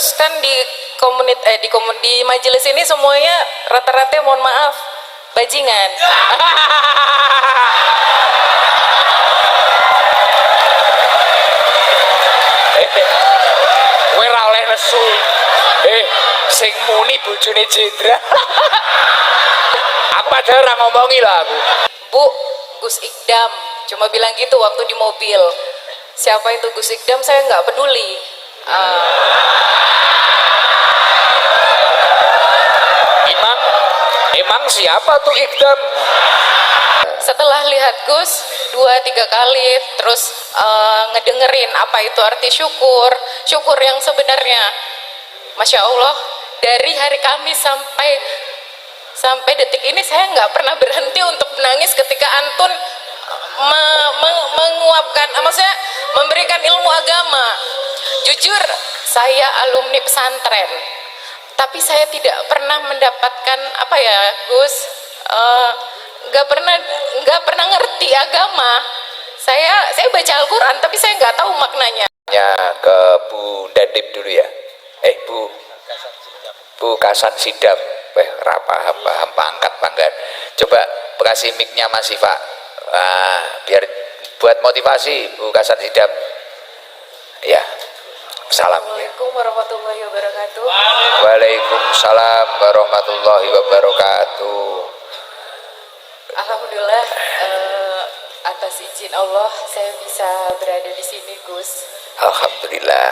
Terus kan di majelis ini semuanya rata-rata mohon maaf bajingan. Kowe ora oleh nesu. Sing muni bojone Jenderal. Aku padahal ora ngomongi lah aku. Bu, Gus Ikdam cuma bilang gitu waktu di mobil. Siapa itu Gus Ikdam saya nggak peduli. Emang siapa tuh Ikdam? Setelah lihat Gus 2-3 kali terus ngedengerin apa itu arti syukur yang sebenarnya, Masya Allah, dari hari Kamis sampai detik ini saya nggak pernah berhenti untuk menangis ketika Antun menguapkan, maksudnya memberikan ilmu agama. Jujur saya alumni pesantren, tapi saya tidak pernah mendapatkan apa ya Gus, nggak pernah ngerti agama. Saya baca Al-Quran tapi saya nggak tahu maknanya. Ya ke Bu Dandim dulu ya. Bu Kasan Sidam. Paham pangkat pangkat. Coba kasih mic-nya Mas Iva. Biar buat motivasi Bu Kasan Sidam. Ya. Salam. Assalamualaikum warahmatullahi wabarakatuh. Waalaikumsalam warahmatullahi wabarakatuh. Alhamdulillah, atas izin Allah saya bisa berada di sini, Gus. Alhamdulillah.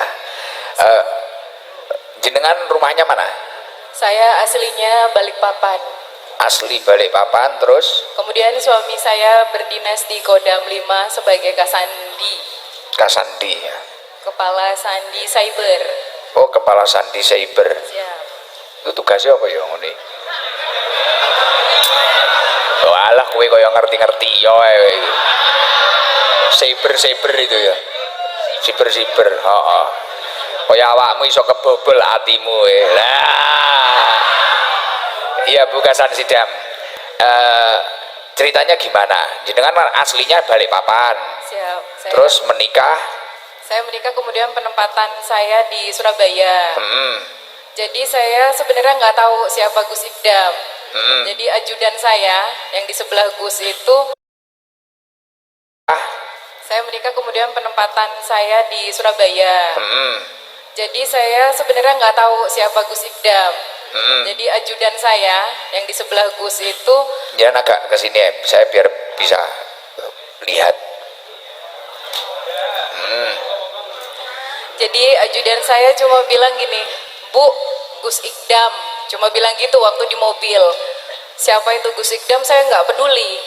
Jenengan rumahnya mana? Saya aslinya Balikpapan. Asli Balikpapan, terus? Kemudian suami saya berdinas di Kodam 5 sebagai Kasandi. Kasandi ya. Kepala Sandi Cyber. Oh, Kepala Sandi Cyber. Siap. Itu tugasnya apa ya ngene? Oh alah kowe kaya ngerti-ngerti ya. Cyber itu ya. Cyber, heeh. Kaya awakmu iso kebobol atimu lah. Iya Bu Kasan Sidam. Ceritanya gimana? Jenengan aslinya Balikpapan. Siap. Terus menikah? Saya menikah kemudian penempatan saya di Surabaya. Jadi saya sebenarnya nggak tahu siapa Gus Ikdam. Jadi ajudan saya yang di sebelah Gus itu. Saya menikah kemudian penempatan saya di Surabaya. Jadi saya sebenarnya nggak tahu siapa Gus Ikdam. Jadi ajudan saya yang di sebelah Gus itu. Jangan agak ke sini ya, saya biar bisa lihat. Jadi ajudan saya cuma bilang gini, Bu, Gus Ikdam cuma bilang gitu waktu di mobil. Siapa itu Gus Ikdam saya nggak peduli.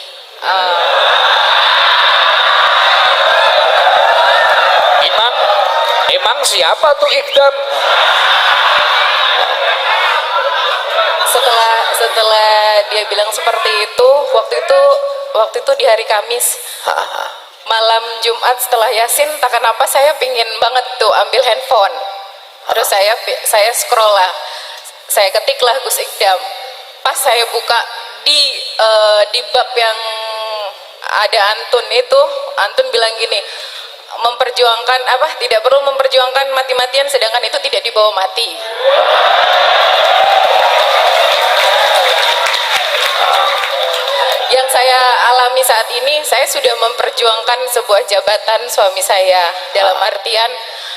Emang siapa tuh Ikdam? Setelah dia bilang seperti itu, waktu itu di hari Kamis malam Jumat setelah Yasin, tak kenapa saya pingin banget tuh ambil handphone. Terus saya scroll lah, saya ketiklah Gus Ikdam. Pas saya buka di bab yang ada Antun itu, Antun bilang gini, memperjuangkan apa, tidak perlu memperjuangkan mati-matian sedangkan itu tidak dibawa mati. Yang saya alami saat ini, saya sudah memperjuangkan sebuah jabatan suami saya, dalam artian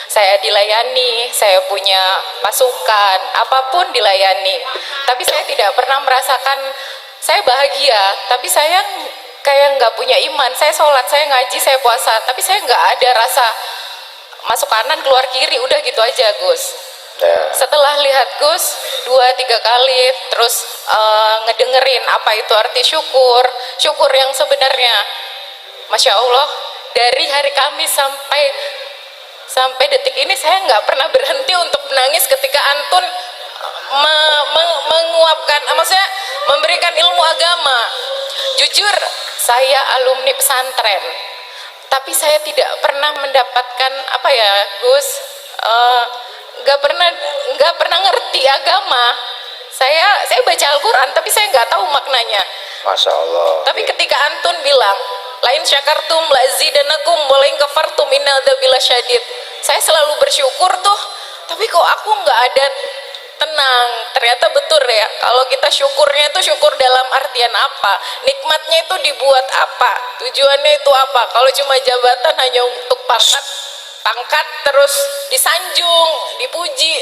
saya dilayani, saya punya pasukan, apapun dilayani. Tapi saya tidak pernah merasakan saya bahagia, tapi saya kayak nggak punya iman. Saya sholat, saya ngaji, saya puasa, tapi saya nggak ada rasa masuk kanan keluar kiri, udah gitu aja Gus. Setelah lihat Gus 2-3 kali terus ngedengerin apa itu arti syukur yang sebenarnya, Masya Allah, dari hari Kamis sampai detik ini saya nggak pernah berhenti untuk menangis ketika Antun menguapkan, maksudnya memberikan ilmu agama. Jujur saya alumni pesantren, tapi saya tidak pernah mendapatkan apa ya Gus, nggak pernah ngerti agama. Saya baca Al-Quran tapi saya nggak tahu maknanya. Masya Allah. Tapi ketika Antun bilang lain syakartum lazidanakum walain kafartum innal dzabila syadid, saya selalu bersyukur tuh tapi kok aku nggak ada tenang. Ternyata betul ya, kalau kita syukurnya itu syukur dalam artian apa, nikmatnya itu dibuat apa, tujuannya itu apa. Kalau cuma jabatan hanya untuk pangkat terus disanjung, dipuji,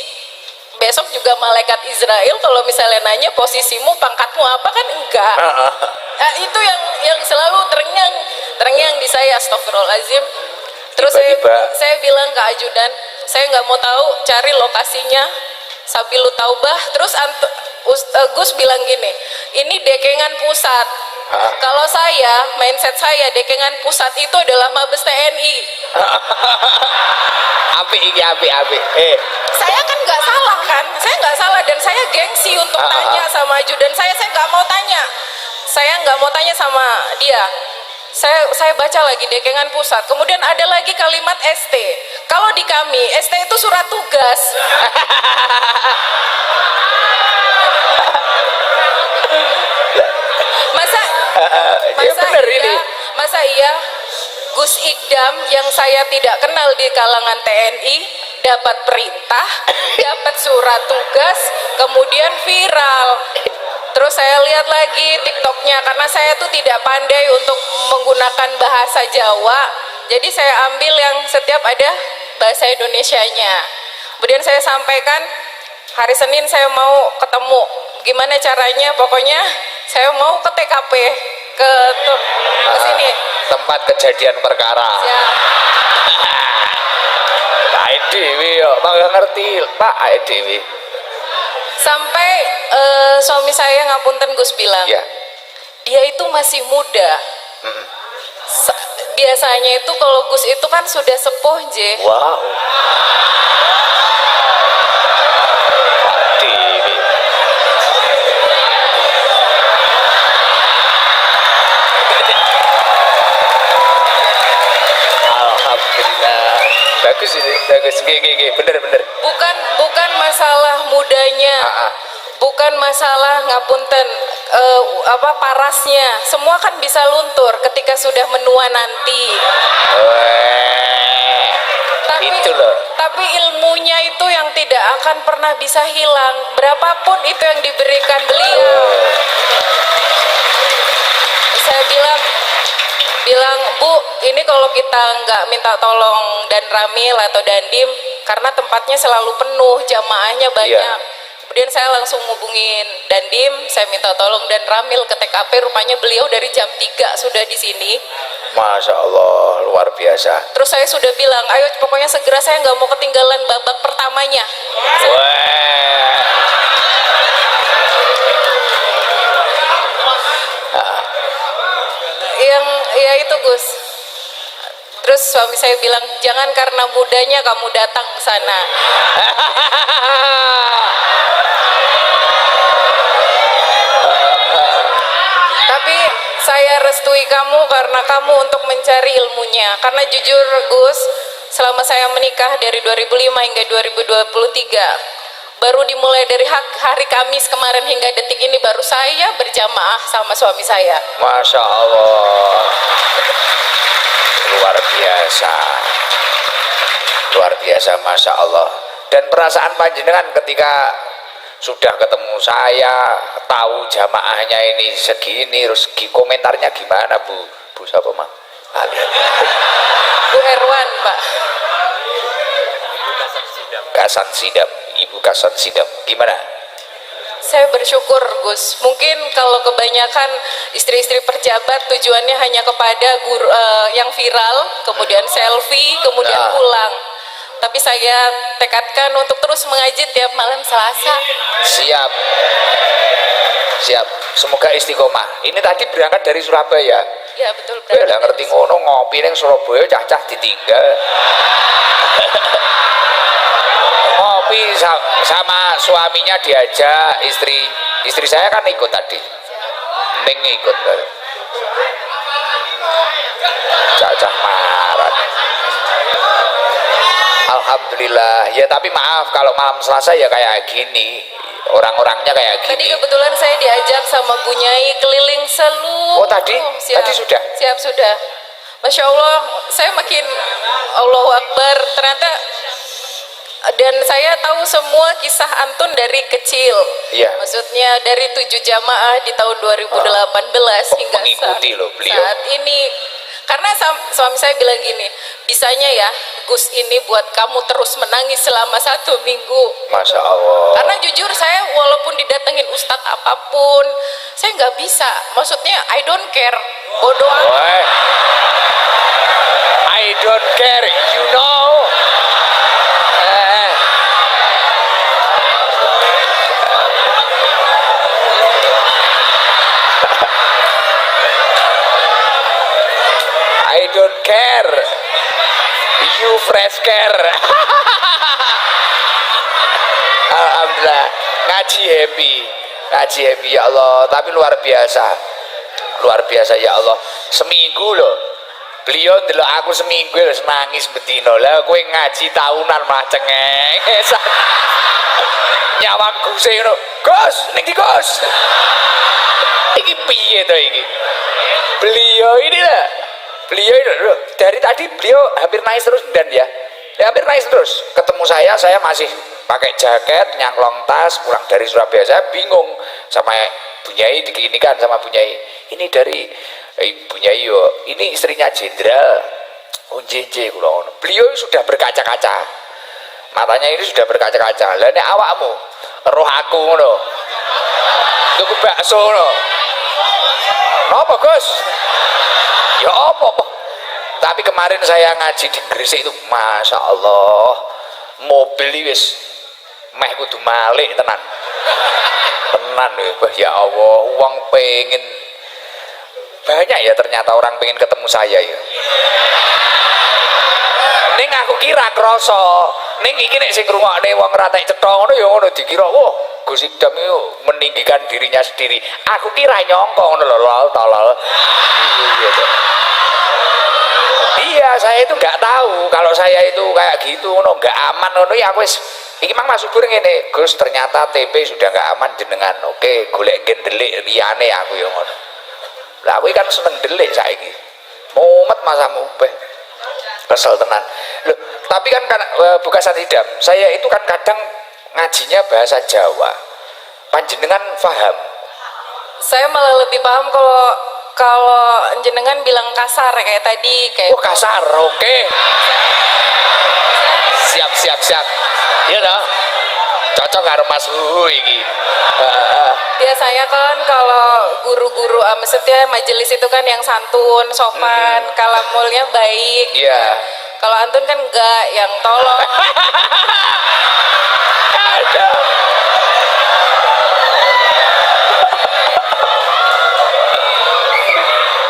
besok juga malaikat Israel kalau misalnya nanya posisimu, pangkatmu apa, kan enggak. Itu yang selalu terngiang di saya. Astagfirullahaladzim. Terus saya bilang ke ajudan, saya nggak mau tahu, cari lokasinya Sabilu Taubah. Terus Gus bilang gini, ini Dekengan Pusat. Kalau saya, mindset saya, Dekengan Pusat itu adalah Mabes TNI. Api. Saya kan nggak salah kan, saya nggak salah, dan saya gengsi untuk tanya sama ajudan saya nggak mau tanya, sama dia. Saya baca lagi Dekengan Pusat, kemudian ada lagi kalimat ST. Kalau di kami ST itu surat tugas. masa iya Gus Ikdam yang saya tidak kenal di kalangan TNI dapat perintah, dapat surat tugas, kemudian viral. Terus saya lihat lagi TikToknya, karena saya tuh tidak pandai untuk menggunakan bahasa Jawa, jadi saya ambil yang setiap ada bahasa Indonesianya. Kemudian saya sampaikan, hari Senin saya mau ketemu, gimana caranya, pokoknya saya mau ke TKP, ke sini, tempat kejadian perkara. Siap. Dewi yo, nggak ngerti Pak Dewi. Sampai suami saya, ngapunten Gus, bilang, ya, dia itu masih muda. Biasanya itu kalau Gus itu kan sudah sepuh, Wow. Pak Dewi. Alhamdulillah. Bagus ini, bagus. Bener. Bukan masalah mudanya, bukan masalah, ngapunten, parasnya, semua kan bisa luntur ketika sudah menua nanti. Itu loh. Tapi ilmunya itu yang tidak akan pernah bisa hilang, berapapun itu yang diberikan beliau. Saya bilang, Bu, ini kalau kita nggak minta tolong dan Ramil atau Dandim, karena tempatnya selalu penuh, jamaahnya banyak. Kemudian saya langsung ngubungin Dandim, saya minta tolong dan Ramil ke TKP, rupanya beliau dari jam 3 sudah di sini. Masya Allah, luar biasa. Terus saya sudah bilang, ayo pokoknya segera, saya nggak mau ketinggalan babak pertamanya. Ya itu Gus. Terus suami saya bilang, jangan karena mudanya kamu datang ke sana. Tapi saya restui kamu karena kamu untuk mencari ilmunya. Karena jujur Gus, selama saya menikah dari 2005 hingga 2023, baru dimulai dari hari Kamis kemarin hingga detik ini, baru saya berjamaah sama suami saya. Masya Allah, luar biasa, Masya Allah. Dan perasaan panjenengan ketika sudah ketemu saya, tahu jamaahnya ini segini, terus komentarnya gimana, Bu siapa mah? Bu Erwan, Pak. Ibu Kasan Sidam, gimana? Saya bersyukur Gus, mungkin kalau kebanyakan istri-istri pejabat tujuannya hanya kepada yang viral, kemudian selfie, kemudian pulang. Tapi saya tekadkan untuk terus mengaji tiap malam Selasa. Siap, semoga istiqomah. Ini tadi berangkat dari Surabaya. Ya betul. Lah ngerti ngono, ngopi ning Surabaya cah-cah ditinggal. Ngopi sama suaminya diajak, istri saya kan ikut tadi. Ning ikut. Cah-cah marah. Alhamdulillah. Ya tapi maaf kalau malam Selasa ya kayak gini. Orang-orangnya kayak gini. Tadi kebetulan saya diajak sama Bu Nyai keliling seluruh. Oh tadi sudah? Siap sudah. Masya Allah, saya makin Allahu Akbar. Ternyata Dan saya tahu semua kisah Antun dari kecil. Iya. Maksudnya dari 7 jamaah di tahun 2018 hingga mengikuti loh beliau. saat ini. Karena suami saya bilang gini, bisanya ya Gus ini buat kamu terus menangis selama 1 minggu. Masya Allah. Karena jujur saya walaupun didatengin ustadz apapun, saya nggak bisa. Maksudnya I don't care. Bodoh amat. Wah. I don't care, you know. I don't care. You fresh care. Alhamdulillah. Ngaji happy. Ngaji happy ya Allah. Tapi luar biasa. Luar biasa ya Allah. Seminggu loh. Beliau ndelok aku seminggu lho nangis bedino. Lah kowe ngaji tahunan malah cengeng. Nyawang Gus ngono. Gus, ning ndi Gus? Iki piye to iki? Beliau ini lah. Beliau ini loh, dari tadi beliau hampir nangis terus dan ya hampir nangis terus. Ketemu saya masih pakai jaket, nyangklong tas, pulang dari Surabaya. Saya bingung sama Bunyai, diginikan sama Bunyai. Ini dari Bunyai yo, ini istrinya jenderal. Oh jenje kula ngono. Beliau sudah berkaca-kaca. Matanya ini sudah berkaca-kaca. Lah nek awakmu, roh aku ngono. Tuku bakso ngono. Napa, Gus? Ya apa? Tapi kemarin saya ngaji di Gresik itu, masya Allah, mobil ini wis meh kudu malik tenan ya Allah. Uang pengen banyak ya, ternyata orang pengen ketemu saya ya. Ning aku kira kroso, ning iki nek sing ngrungokne wong ratek cetha ngono ya ngono dikira, wah Gus Idam itu meninggikan dirinya sendiri. Aku kira nyongko ngono lho, tolol. Iya. Iya, saya itu nggak tahu kalau saya itu kayak gitu, ngono nggak aman, ngono ya aku wis. Iki mang masuk burung ini, Gus ternyata TP sudah nggak aman jenengan. Oke, golek gendelik liyane aku ya ngono. Lah aku kan seneng delik saiki. Mumet masamu, beh. Kesel tenan. Loh, tapi kan bukan Idam. Saya itu kan kadang ngajinya bahasa Jawa. Panjenengan paham? Saya malah lebih paham kalau jenengan bilang kasar kayak tadi kayak. Oh kasar, oke. Siap. Iya dah. Cocok karo Mas Huhu iki. Biasanya kan kalau guru-guru, maksudnya majelis itu kan yang santun, sopan, kalamulnya baik. Iya. Kalau Antun kan enggak, yang tolong. Ada.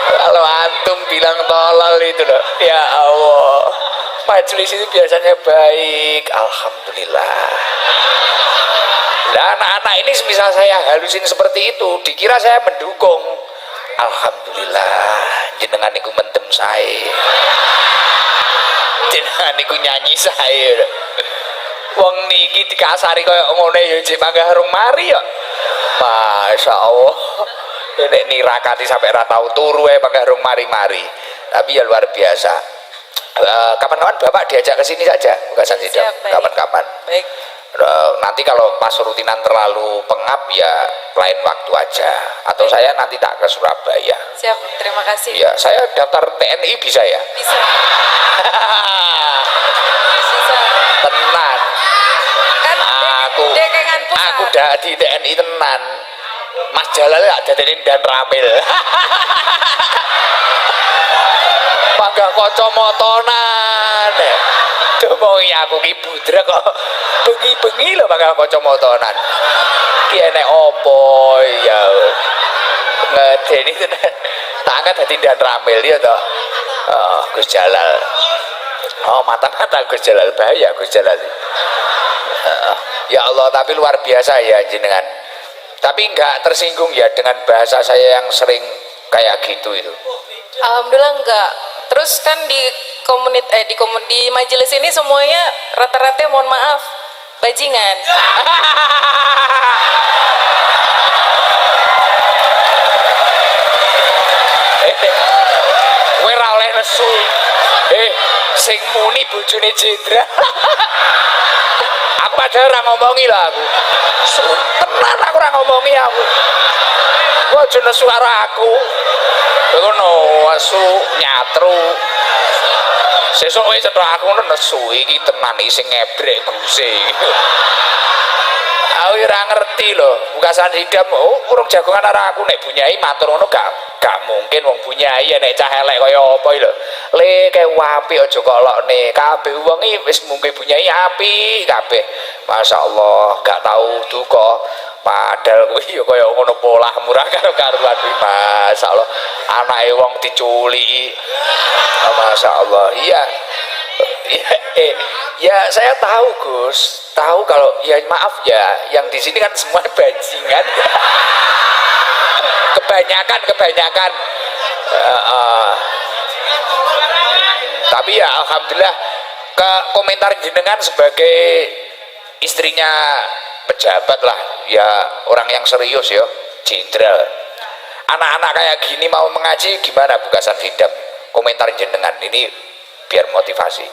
Kalau antum bilang tolol itu loh, ya Allah, majelis itu biasanya baik, alhamdulillah. Nah anak-anak ini misal saya halusin seperti itu, dikira saya mendukung. Alhamdulillah, jenengan niku mendem saya, jenengan niku nyanyi saya. Wong niki dikasari kaya ngene ya jek mangga harung mari ya. Masya Allah. Nek nirakati sampai ra tau turu ae mangga harung mari-mari. Tapi ya luar biasa. Kapan-kapan Bapak diajak ke sini saja, bukan Idam. Kapan-kapan. Baik. Nanti kalau pas rutinan terlalu pengap ya lain waktu aja. Atau saya nanti tak ke Surabaya. Siap, terima kasih. Ya, saya daftar TNI bisa ya? Bisa. Bisa. Tenan. Kan dekengan pusat. Aku udah di TNI tenan. Mas Jalal gak dadenin dan Ramil. Mangga kacamatanan. Domongi aku ki budrek kok bengi-bengi lho mangga kacamatanan. Ki enek opo ya. Ngedeni tenan. Tak angkat dadi dan Ramil ya toh. Gus Jalal. Oh, mata-mata Gus Jalal, bahaya Gus Jalal. Ya Allah, tapi luar biasa ya jenengan. Tapi enggak tersinggung ya dengan bahasa saya yang sering kayak gitu itu. Alhamdulillah enggak. Terus kan di majelis ini semuanya rata-rata mohon maaf bajingan. Kowe ora oleh nesu. Sing muni bojone jenderal. padahal ora ngomongi lah aku. Tenan aku ora ngomongi aku. Kok jenis suara aku. Ngono asu nyatru. Sesuk wae cetha aku ngono nesu iki tenan iki sing ngebrek guse. Aku ora ngerti lho, Bukasan Sidam urung jagongan karo aku nek bunyai matur ngono gak mungkin wong bunyai nek cah elek kaya apa lho. Le kae apik aja kok lokne. Kabeh wong iki wis mungke bunyai apik kabeh. Masyaallah, gak tau duka. Padahal kuwi ya kaya ngono polah murah karo karuan kuwi masyaallah. Anake wong diculiki. Masyaallah. Iya. Ya saya tahu Gus, tahu kalau ya maaf ya, yang di sini kan semua bajingan. kebanyakan. Tapi ya alhamdulillah ke komentar jenengan sebagai istrinya pejabat lah, ya orang yang serius ya, jenderal. Anak-anak kayak gini mau mengaji gimana Bukasan Sidam? Komentar jenengan ini biar motivasi.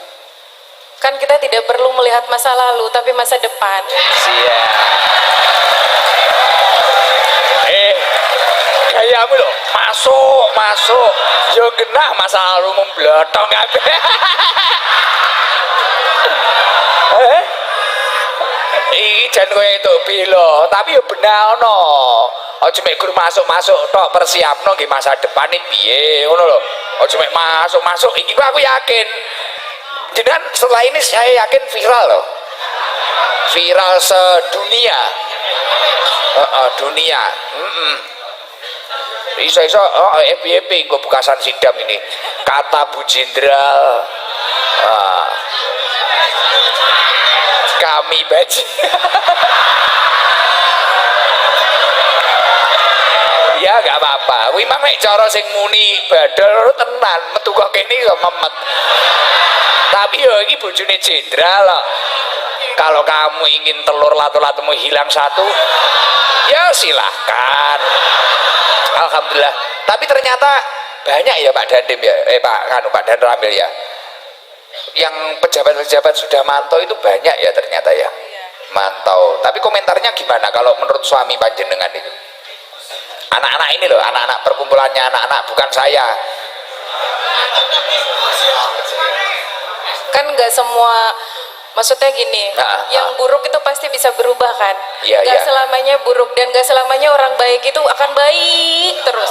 Kan kita tidak perlu melihat masa lalu tapi masa depan. Siap. Kayamu loh, masuk. Yo genah masa lalu memblotong kabeh. Iki jan kowe itu pilo, tapi yo benarno. Aja mek gur masuk tok, persiapno nggih masa depan iki piye, ngono lho. Aja mek masuk. Iki aku yakin. Jenengan setelah ini saya yakin viral loh, viral sedunia, dunia. Iso FYP kok Bukasan Sidam ini kata Bu Jenderal, kami baji. Ya gak apa-apa, kuwi mang nek cara sing muni badal tenan metu kok kene kok memet. Tapi ya ini bojone jenderal loh. Kalau kamu ingin telur latu-latumu hilang satu, ya silahkan. Alhamdulillah. Tapi ternyata banyak ya Pak Dandim ya, Pak Dan Ramil ya. Yang pejabat-pejabat sudah mantau itu banyak ya ternyata ya. Mantau. Tapi komentarnya gimana kalau menurut suami panjenengan itu? Anak-anak ini loh, anak-anak perkumpulannya anak-anak, bukan saya. Kan nggak semua, maksudnya gini, yang buruk itu pasti bisa berubah kan. Nggak selamanya buruk dan nggak selamanya orang baik itu akan baik terus.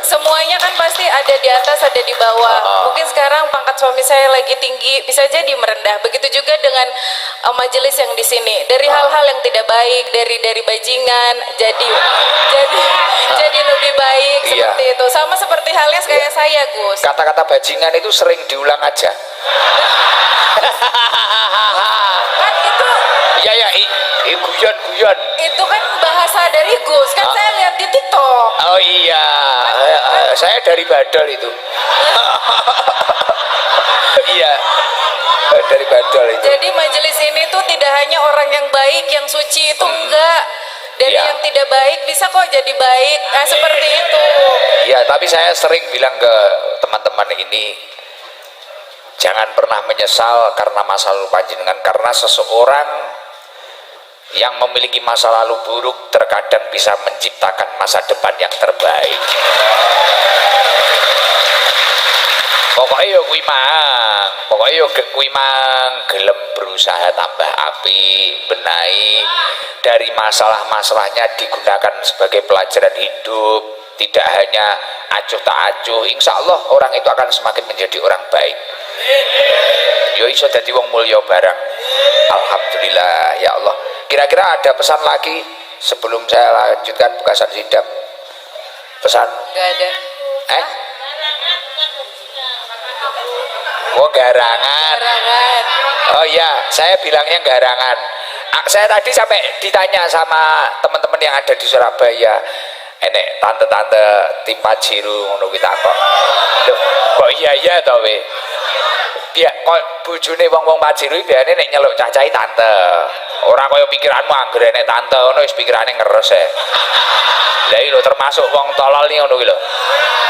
Semuanya kan pasti ada di atas, ada di bawah. Mungkin sekarang pangkat suami saya lagi tinggi, bisa jadi merendah. Begitu juga dengan majelis yang di sini. Dari hal-hal yang tidak baik, dari bajingan, jadi lebih baik seperti itu. Sama seperti halnya kayak saya, Gus. Kata-kata bajingan itu sering diulang aja. Kan itu guyon. Itu kan bahasa dari Gus, kan saya lihat di TikTok. Oh iya, saya dari Badol itu. Iya, dari Badol itu. Jadi majelis ini tuh tidak hanya orang yang baik, yang suci itu enggak. Dari yang tidak baik bisa kok jadi baik. Nah, seperti itu. Iya, tapi saya sering bilang ke teman-teman ini, jangan pernah menyesal karena masa lalu panjenengan, karena seseorang yang memiliki masa lalu buruk terkadang bisa menciptakan masa depan yang terbaik. Pokoknya kuwi mang gelem berusaha tambah api, benahi dari masalah-masalahnya, digunakan sebagai pelajaran hidup, tidak hanya acuh tak acuh. Insya Allah orang itu akan semakin menjadi orang baik. Yo iso dadi wong mulya barang. Alhamdulillah ya Allah. Kira-kira ada pesan lagi sebelum saya lanjutkan Bukasan Sidam? Pesan? Gak ada. Oh garangan. Oh iya, saya bilangnya garangan. Saya tadi sampai ditanya sama teman-teman yang ada di Surabaya, enek tante-tante tim Pajiru ngono kuwi takok. Loh, kok iya to we? Ya kok bojone wong-wong Pajiru biasane nek nyeluk cacahe tante. Ora kaya pikiranmu anggere nek tante ngono wis pikirane ngeres e. Lah iki lho termasuk wong tolol iki ngono kuwi lho.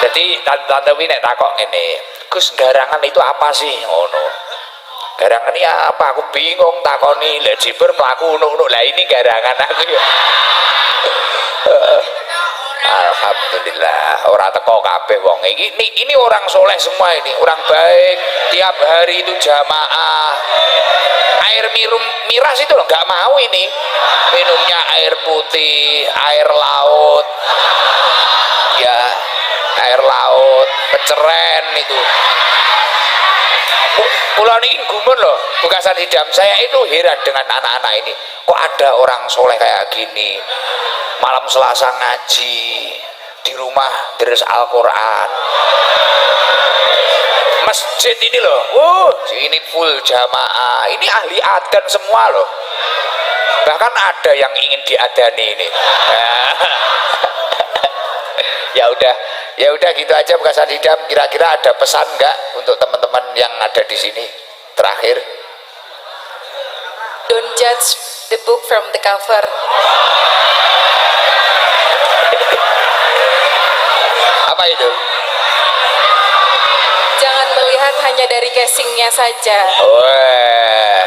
Dadi tante-tante kuwi nek takok ngene, Gus garangan itu apa sih ngono? Garangan ini apa? Aku bingung takoni. Lah Jiber mlaku unuk-unuk. Lah ini garangan aku ya. Alhamdulillah ora teko kabeh wong ini orang soleh semua, ini orang baik, tiap hari itu jamaah. Air miras itu loh nggak mau, ini minumnya air putih, air laut ya, air laut peceren itu. Pulau ini gumun loh, Bukasan Sidam. Saya itu heran dengan anak-anak ini, kok ada orang soleh kayak gini, malam Selasa ngaji di rumah, deres Al-Quran, masjid ini loh, ini full jamaah, ini ahli adzan semua loh, bahkan ada yang ingin diadani ini. Ya udah gitu aja Bukasan Sidam. Kira-kira ada pesan nggak untuk teman-teman yang ada di sini terakhir? Don't judge the book from the cover. Apa itu? Jangan melihat hanya dari casingnya saja. Wah,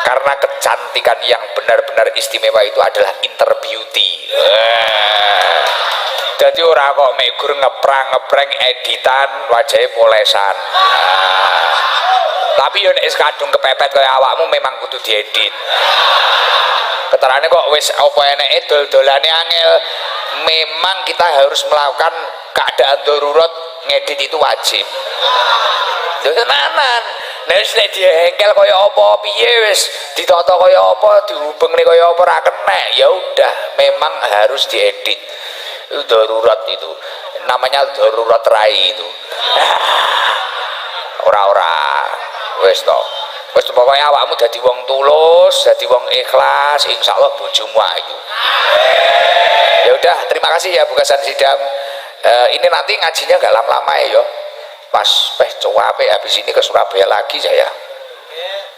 karena kecantikan yang benar-benar istimewa itu adalah inner beauty. Jadi orang kok megur ngeprang editan wajahnya polesan. Tapi yo nek kadung kepepet kaya awakmu memang kudu diedit. Keterane kok wis apa eneke dol-dolane angel. Memang kita harus melakukan keadaan darurat, ngedit itu wajib. Lho tenanan. Nek wis nek diengkel kaya apa piye wis ditata kaya apa, dihubengne kaya apa ra kenek, ya udah memang harus diedit. Itu darurat itu. Namanya darurat rai itu. Ora-ora wis to. Wis pokoke awakmu dadi wong tulus, dadi wong ikhlas, insyaallah bojomu ayu. Ya udah, terima kasih ya Bukasan Sidam. Ini nanti ngajinya nggak lama-lama ya. Pas capek habis ini ke Surabaya lagi saya.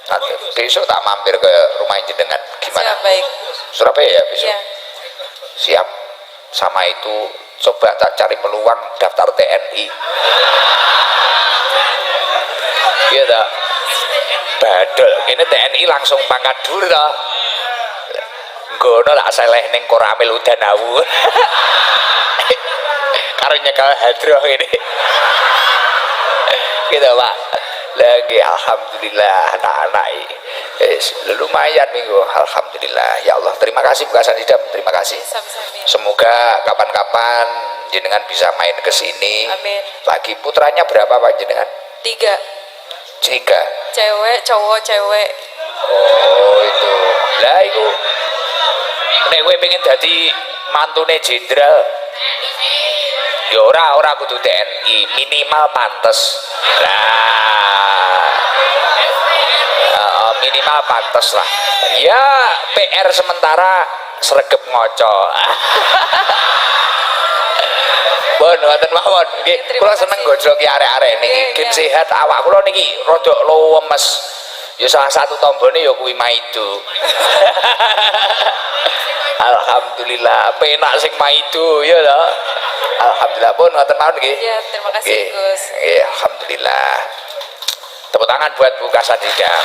Nanti besok tak mampir ke rumah jenengan. Gimana? Siap, baik. Surabaya ya besok. Ya. Siap. Sama itu coba tak cari peluang daftar TNI. Iya tak? Badol. Ini TNI langsung pangkat dur toh. Ngono lah seleh ning Koramil Udanawu. Karo nyekel hadroh ini. Gitu Pak. Lagi alhamdulillah anak-anak ini. Lumayan minggu, alhamdulillah. Ya Allah, terima kasih Bukasan Sidam, terima kasih. Sama-sama. Semoga kapan-kapan jenengan bisa main ke sini. Amin. Lagi putranya berapa Pak jenengan? 3. 3. Cewek, cowok, cewek. Oh itu. Lah itu. Nek kowe pengen dadi mantune jenderal. Ya ora kudu TNI, minimal pantes. Minimal pantes lah. Ya PR sementara sregep ngoco. Bon, wonten mawon. Nggih, kula seneng gojloki arek-arek niki. Gen sehat awak kula niki rada lemes. Ya salah satu tombone ya kuwi maido. Alhamdulillah, penak sing maido ya lho. Alhamdulillah pun wonten mawon nggih. Ya, terima kasih Gus. Nggih, alhamdulillah. Tepuk tangan buat Bukasan Sidam.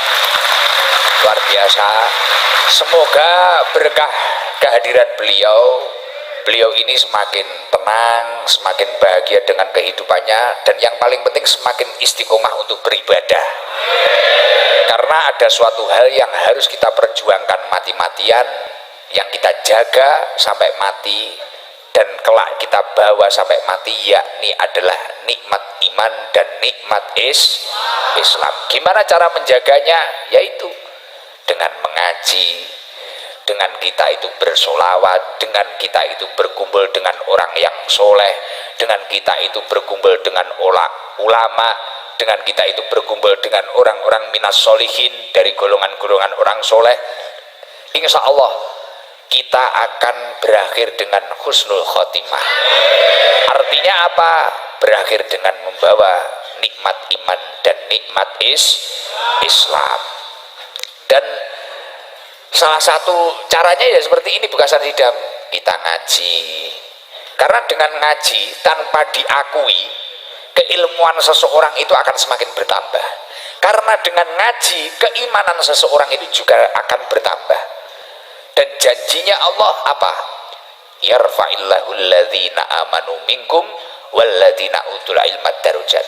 Luar biasa. Semoga berkah kehadiran beliau ini semakin tenang, semakin bahagia dengan kehidupannya, dan yang paling penting semakin istiqomah untuk beribadah. Karena ada suatu hal yang harus kita perjuangkan mati-matian, yang kita jaga sampai mati, dan kelak kita bawa sampai mati, yakni adalah nikmat iman dan nikmat Islam. Gimana cara menjaganya? Yaitu dengan mengaji, dengan kita itu bersolawat, dengan kita itu berkumpul dengan orang yang soleh, dengan kita itu berkumpul dengan ulama, dengan kita itu berkumpul dengan orang-orang minas solihin dari golongan-golongan orang soleh. Insya Allah kita akan berakhir dengan husnul khotimah. Artinya apa? Berakhir dengan membawa nikmat iman dan nikmat Islam. Dan salah satu caranya ya seperti ini Bukasan Sidam, kita ngaji. Karena dengan ngaji tanpa diakui, keilmuan seseorang itu akan semakin bertambah. Karena dengan ngaji, keimanan seseorang itu juga akan bertambah. Dan janjinya Allah apa? Yarfa'illahu alladhina amanu minkum walladhina utul ilma darajat.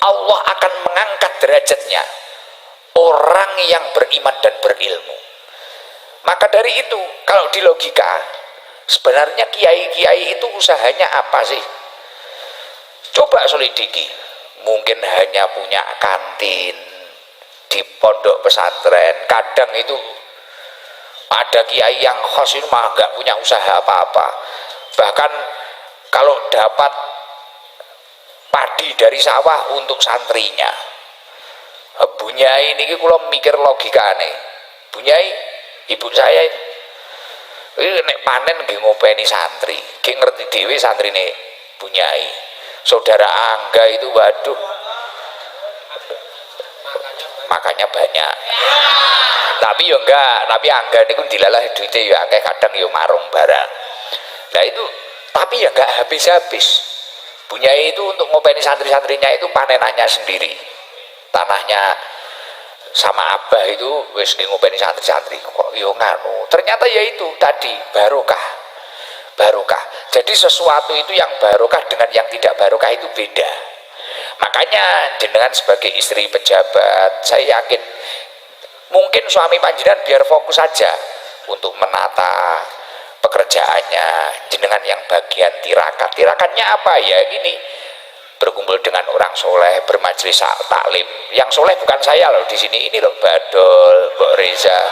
Allah akan mengangkat derajatnya orang yang beriman dan berilmu. Maka dari itu, kalau di logika, sebenarnya kiai-kiai itu usahanya apa sih? Coba selidiki. Mungkin hanya punya kantin di pondok pesantren. Kadang itu ada kiai yang khos itu mah nggak punya usaha apa-apa. Bahkan kalau dapat padi dari sawah untuk santrinya, Bunyai ini kalau mikir logikane, Bunyai ibu saya ini nek panen nggih ngopeni santri, nggih ngerti dhewe santrine Bunyai. Saudara Angga itu waduh makanya banyak. Tapi ya enggak, tapi Angga niku dilalah duitnya ya akeh, kadang ya marung barang. Nah itu, tapi ya enggak habis-habis. Bunyai itu untuk ngopeni santri-santrinya itu panenannya sendiri. Tanahnya sama Abah itu wis ngopeni santri-santri. Kok yo nganu. Ternyata ya itu tadi barokah. Barokah. Jadi sesuatu itu yang barokah dengan yang tidak barokah itu beda. Makanya jenengan sebagai istri pejabat, saya yakin mungkin suami panjenengan biar fokus saja untuk menata pekerjaannya, jenengan yang bagian tirakat. Tirakatnya apa ya? Gini, berkumpul dengan orang soleh, bermajelis taklim. Yang soleh bukan saya loh di sini, ini loh Badol, Mbok Reza,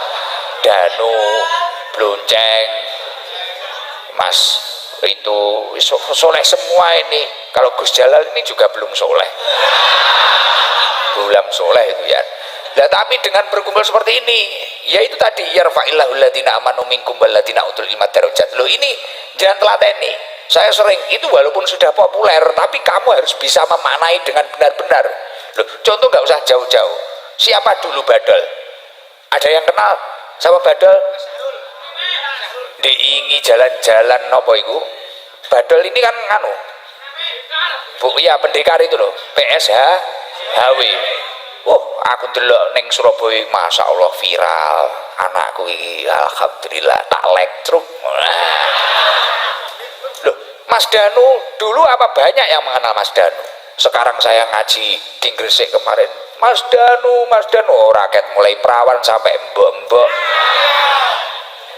Danu, Blonceng, Mas itu soleh semua ini. Kalau Gus Jalal ini juga belum soleh, belum soleh itu ya. Nah, tapi dengan berkumpul seperti ini, ya itu tadi yarfa'illahu alladziina amanu minkum walladziina utul ilma darajat. Loh ini jangan telateni. Saya sering itu walaupun sudah populer, tapi kamu harus bisa memaknai dengan benar-benar. Loh, contoh nggak usah jauh-jauh. Siapa dulu Badal? Ada yang kenal sama Badal? Diingi jalan-jalan nopo iku? Badal ini kan nganu. Bu ya pendekar itu loh, PSH HW. Oh, aku delok ning Surabaya, masya Allah viral. Anakku ini alhamdulillah tak like truk. Loh, Mas Danu dulu apa banyak yang mengenal Mas Danu? Sekarang saya ngaji di Gresik kemarin, Mas Danu, oh, rakyat mulai perawan sampai mbok-mbok.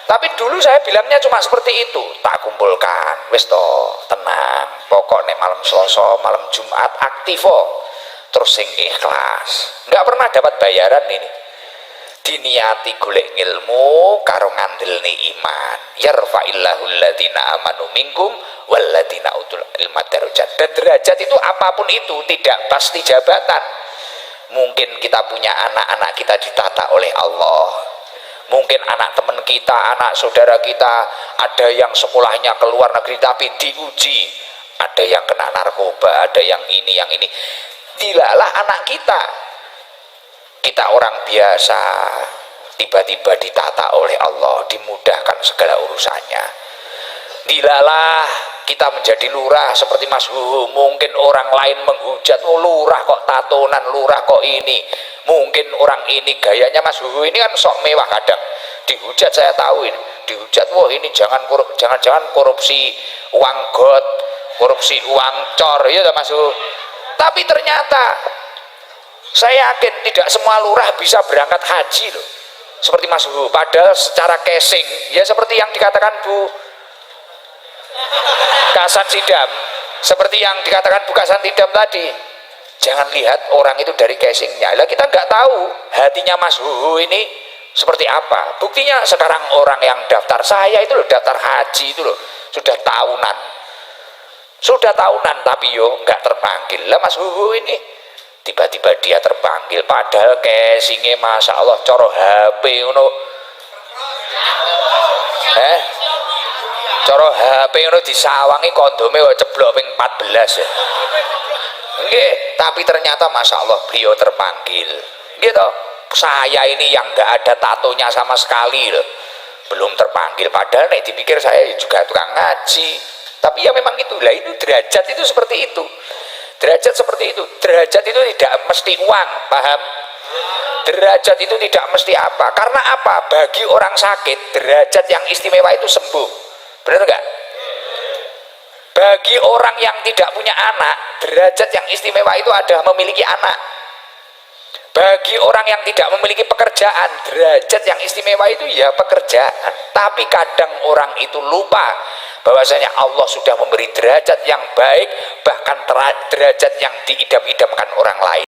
Tapi dulu saya bilangnya cuma seperti itu, tak kumpulkan, wis toh, tenang. Pokok nek malam Selasa, malam Jumat aktifo. Terus sing ikhlas, nggak pernah dapat bayaran ini. Diniati golek ilmu karo ngandelne iman. Yarfa'illahu alladziina amanu minkum walladziina utul ilma darajat. Dan derajat itu apapun itu, tidak pasti jabatan. Mungkin kita punya anak-anak kita ditata oleh Allah. Mungkin anak teman kita, anak saudara kita, ada yang sekolahnya ke luar negeri tapi diuji. Ada yang kena narkoba, ada yang ini, yang ini. Dilalah anak kita. Kita orang biasa, tiba-tiba ditata oleh Allah, dimudahkan segala urusannya. Dilalah kita menjadi lurah seperti Mas Huhu. Mungkin orang lain menghujat, oh lurah kok tatonan, lurah kok ini. Mungkin orang ini gayanya Mas Huhu ini kan sok mewah kadang. Dihujat saya tahu ini. Dihujat, wah ini jangan-jangan korupsi uang got, korupsi uang cor, ya Mas Huhu. Tapi ternyata saya yakin tidak semua lurah bisa berangkat haji loh. Seperti Mas Huhu. Padahal secara casing, ya seperti yang dikatakan Bu Kasan Sidam, seperti yang dikatakan Bu Kasan Sidam tadi, jangan lihat orang itu dari casingnya. Lah kita nggak tahu hatinya Mas Huhu ini seperti apa. Buktinya sekarang orang yang daftar saya itu loh, daftar haji itu loh, sudah tahunan tapi yo nggak terpanggil. Lah Mas Huhu ini tiba-tiba dia terpanggil, padahal casingnya masya Allah coro HP ngono. Coro HP ngono disawangi kondome ceblok ping 14 ya. Nggih, tapi ternyata masya Allah beliau terpanggil. Gitu. Saya ini yang nggak ada tatonya sama sekali loh, belum terpanggil. Padahal nek dipikir saya juga tukang ngaji. Tapi ya memang itulah, itu derajat itu seperti itu. Derajat seperti itu. Derajat itu tidak mesti uang, paham? derajat itu tidak mesti apa. Karena apa? Bagi orang sakit, derajat yang istimewa itu sembuh. Benar enggak? Bagi orang yang tidak punya anak, derajat yang istimewa itu adalah memiliki anak. Bagi orang yang tidak memiliki pekerjaan, derajat yang istimewa itu ya pekerjaan. Tapi kadang orang itu lupa bahwasanya Allah sudah memberi derajat yang baik, bahkan derajat yang diidam-idamkan orang lain.